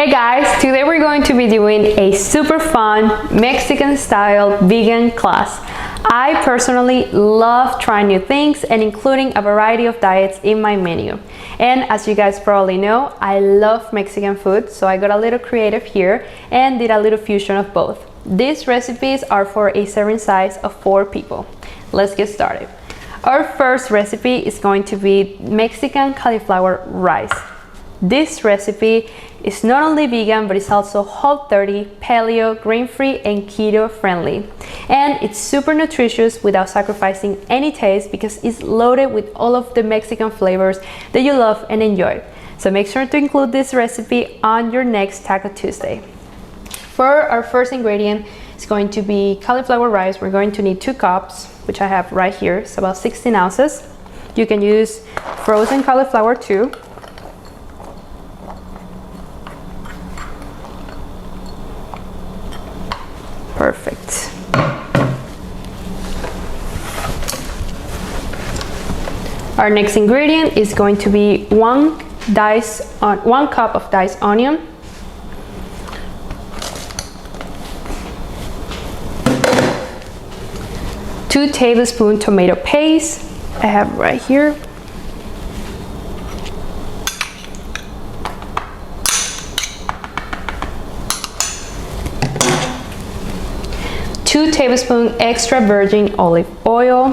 Hey guys, today we're going to be doing a super fun Mexican style vegan class. I personally love trying new things and including a variety of diets in my menu. And as you guys probably know, I love Mexican food, so I got a little creative here and did a little fusion of both. These recipes are for a serving size of 4 people. Let's get started. Our first recipe is going to be Mexican cauliflower rice. This recipe is not only vegan, but it's also Whole30, paleo, grain-free, and keto-friendly. And it's super nutritious without sacrificing any taste because it's loaded with all of the Mexican flavors that you love and enjoy. So make sure to include this recipe on your next Taco Tuesday. For our first ingredient, it's going to be cauliflower rice. We're going to need 2 cups, which I have right here. It's about 16 ounces. You can use frozen cauliflower too. Perfect. Our next ingredient is going to be 1 cup of diced onion, 2 tablespoons tomato paste. I have right here. 2 tablespoons extra virgin olive oil,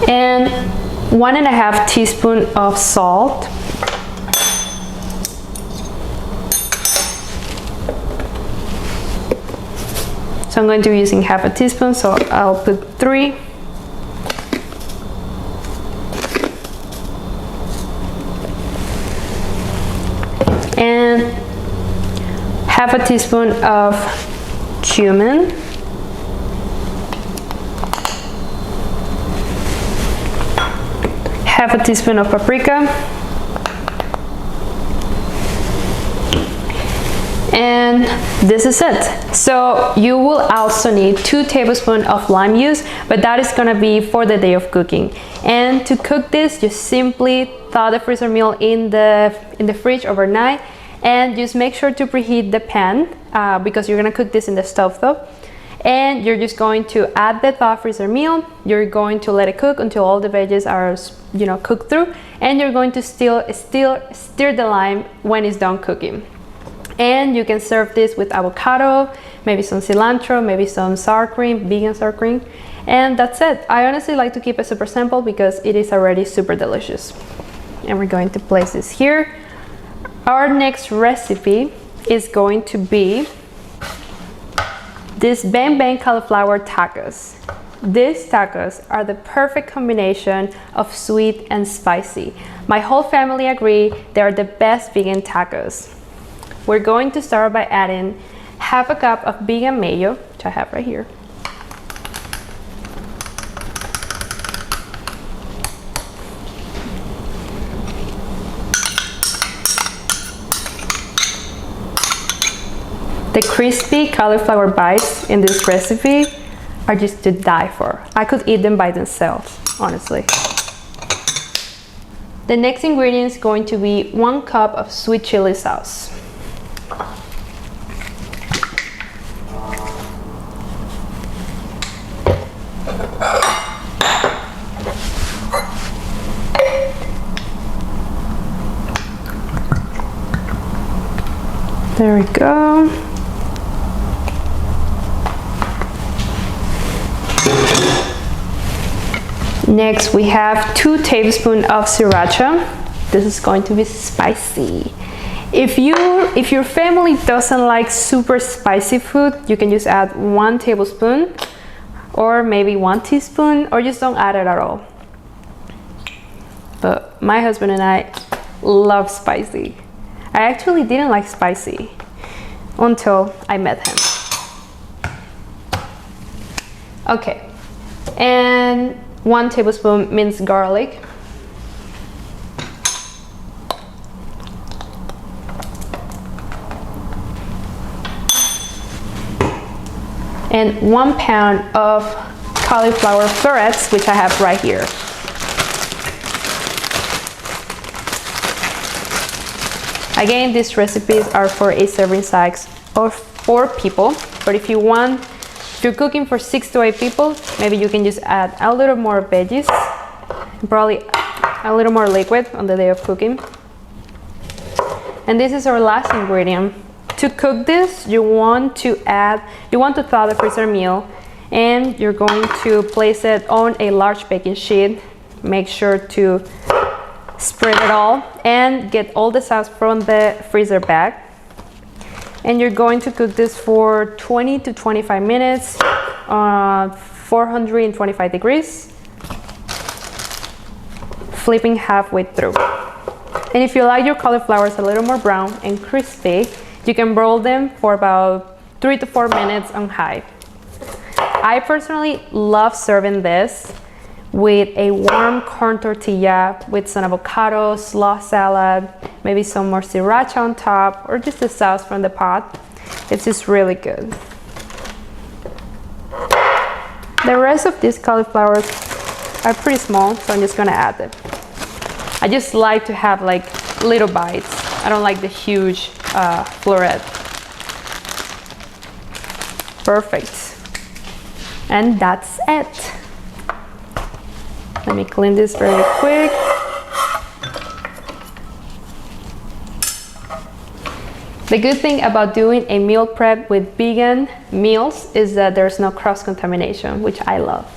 and 1.5 teaspoons of salt. So I'm going to be using 1/2 teaspoon, so I'll put 3. And 1/2 teaspoon of cumin. Half a teaspoon of paprika. And this is it. So you will also need 2 tablespoons of lime juice, but that is gonna be for the day of cooking. And to cook this, just simply thaw the freezer meal in the fridge overnight, and just make sure to preheat the pan because you're gonna cook this in the stove though. And you're just going to add the thawed freezer meal. You're going to let it cook until all the veggies are, cooked through, and you're going to still stir the lime when it's done cooking. And you can serve this with avocado, maybe some cilantro, maybe some sour cream, vegan sour cream, and that's it. I honestly like to keep it super simple because it is already super delicious. And we're going to place this here. Our next recipe is going to be this bang bang cauliflower tacos. These tacos are the perfect combination of sweet and spicy. My whole family agree they are the best vegan tacos. We're going to start by adding 1/2 cup of vegan mayo, which I have right here. The crispy cauliflower bites in this recipe are just to die for. I could eat them by themselves, honestly. The next ingredient is going to be 1 cup of sweet chili sauce. There we go. Next, we have 2 tablespoons of sriracha. This is going to be spicy. If your family doesn't like super spicy food, you can just add 1 tablespoon or maybe 1 teaspoon, or just don't add it at all. But my husband and I love spicy. I actually didn't like spicy until I met him. Okay, and 1 tablespoon minced garlic, and 1 pound of cauliflower florets, which I have right here. Again, these recipes are for a serving size of 4 people, but if you're cooking for 6 to 8 people, maybe you can just add a little more veggies, probably a little more liquid on the day of cooking. And this is our last ingredient. To cook this, you want to thaw the freezer meal, and you're going to place it on a large baking sheet. Make sure to spread it all and get all the sauce from the freezer bag. And you're going to cook this for 20 to 25 minutes, 425 degrees, flipping halfway through. And if you like your cauliflowers a little more brown and crispy, you can broil them for about 3 to 4 minutes on high. I personally love serving this with a warm corn tortilla with some avocado, slaw salad, maybe some more sriracha on top, or just the sauce from the pot. It's just really good. The rest of these cauliflowers are pretty small, so I'm just gonna add them. I just like to have like little bites. I don't like the huge floret. Perfect. And that's it. Let me clean this very quick. The good thing about doing a meal prep with vegan meals is that there's no cross-contamination, which I love.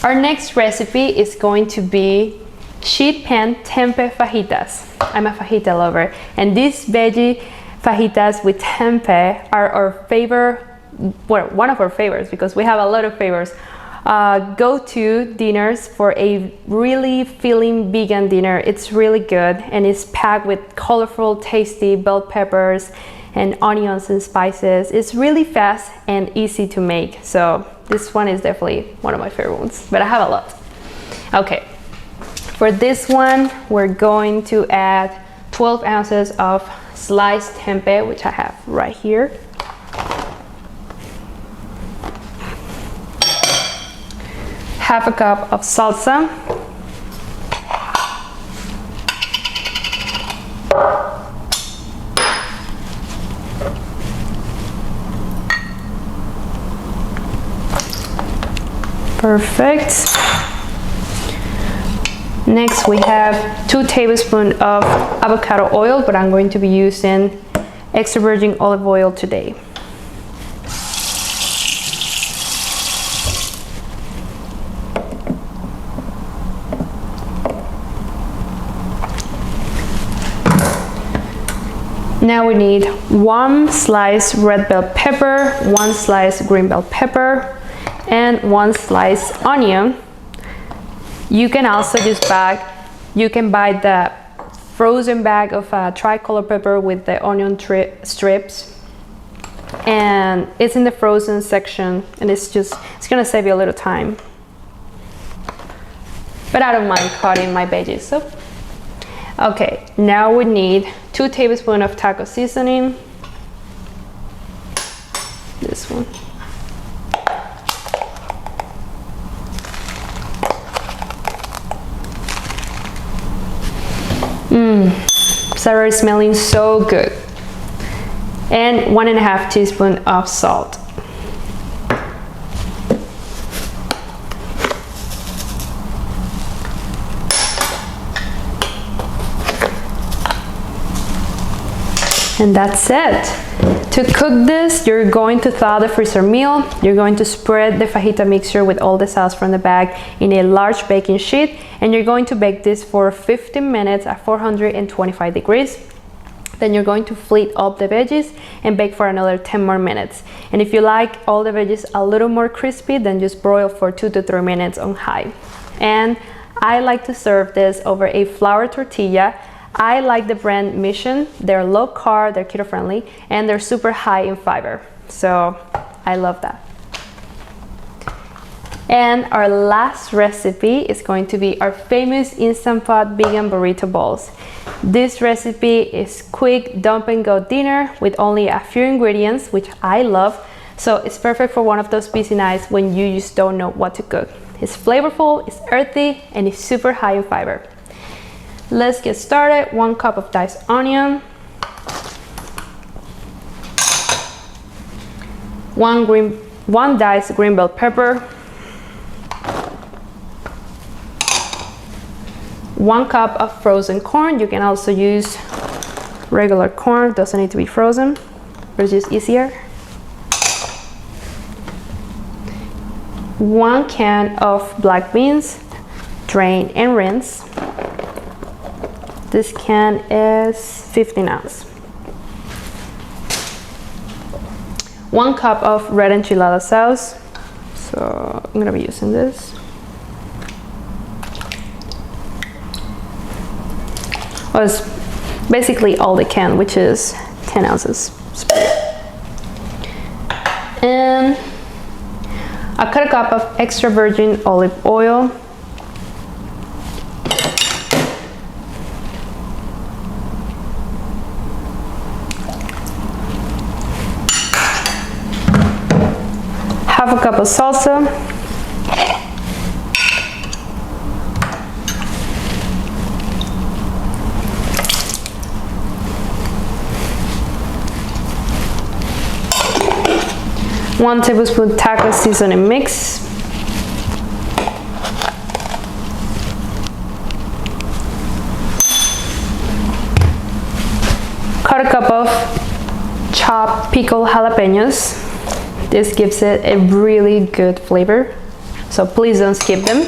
Our next recipe is going to be sheet pan tempeh fajitas. I'm a fajita lover, and these veggie fajitas with tempeh are our favorite, well, one of our favorites, because we have a lot of favorites. Go-to dinners for a really filling vegan dinner. It's really good, and it's packed with colorful, tasty bell peppers and onions and spices. It's really fast and easy to make, so this one is definitely one of my favorite ones, but I have a lot. Okay, for this one we're going to add 12 ounces of sliced tempeh, which I have right here. Half a cup of salsa, perfect. Next we have 2 tablespoons of avocado oil, but I'm going to be using extra virgin olive oil today. Now we need 1 slice red bell pepper, 1 slice green bell pepper, and 1 slice onion. You can also just buy the frozen bag of tricolor pepper with the onion strips, and it's in the frozen section, and it's gonna save you a little time. But I don't mind cutting my veggies, so. Okay, now we need 2 tablespoons of taco seasoning. This one. It's already smelling so good. And 1.5 teaspoons of salt. And that's it. To cook this, you're going to thaw the freezer meal. You're going to spread the fajita mixture with all the sauce from the bag in a large baking sheet, and you're going to bake this for 15 minutes at 425 degrees. Then you're going to flip up the veggies and bake for another 10 more minutes. And if you like all the veggies a little more crispy, then just broil for 2 to 3 minutes on high. And I like to serve this over a flour tortilla. I like the brand Mission. They're low carb, they're keto friendly, and they're super high in fiber. So I love that. And our last recipe is going to be our famous Instant Pot vegan burrito balls. This recipe is quick dump and go dinner with only a few ingredients, which I love. So it's perfect for one of those busy nights when you just don't know what to cook. It's flavorful, it's earthy, and it's super high in fiber. Let's get started. 1 cup of diced onion, 1 diced green bell pepper, 1 cup of frozen corn. You can also use regular corn, doesn't need to be frozen, but it's just easier. 1 can of black beans, drain and rinse. This can is 15 ounces. 1 cup of red enchilada sauce. So I'm gonna be using this. Well, it's basically all the can, which is 10 ounces. And I cut a cup of extra virgin olive oil. Half a cup of salsa. One tablespoon taco seasoning mix. Cut a cup of chopped pickled jalapenos. This gives it a really good flavor, so please don't skip them.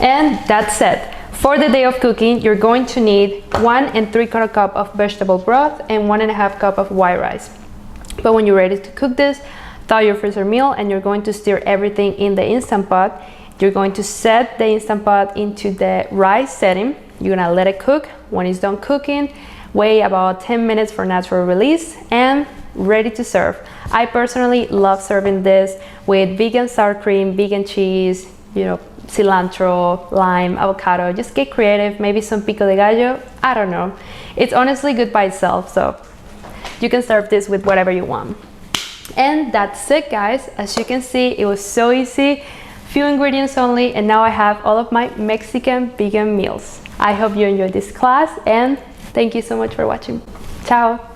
And that's it. For the day of cooking, you're going to need 1 3/4 cup of vegetable broth and 1 1/2 cup of white rice. But when you're ready to cook this, thaw your freezer meal and you're going to stir everything in the Instant Pot. You're going to set the Instant Pot into the rice setting. You're gonna let it cook. When it's done cooking, wait about 10 minutes for natural release and ready to serve. I personally love serving this with vegan sour cream, vegan cheese, you know, cilantro, lime, avocado. Just get creative, maybe some pico de gallo, I don't know. It's honestly good by itself, so you can serve this with whatever you want. And that's it, guys. As you can see, it was so easy, few ingredients only, and now I have all of my Mexican vegan meals. I hope you enjoyed this class and thank you so much for watching. Ciao.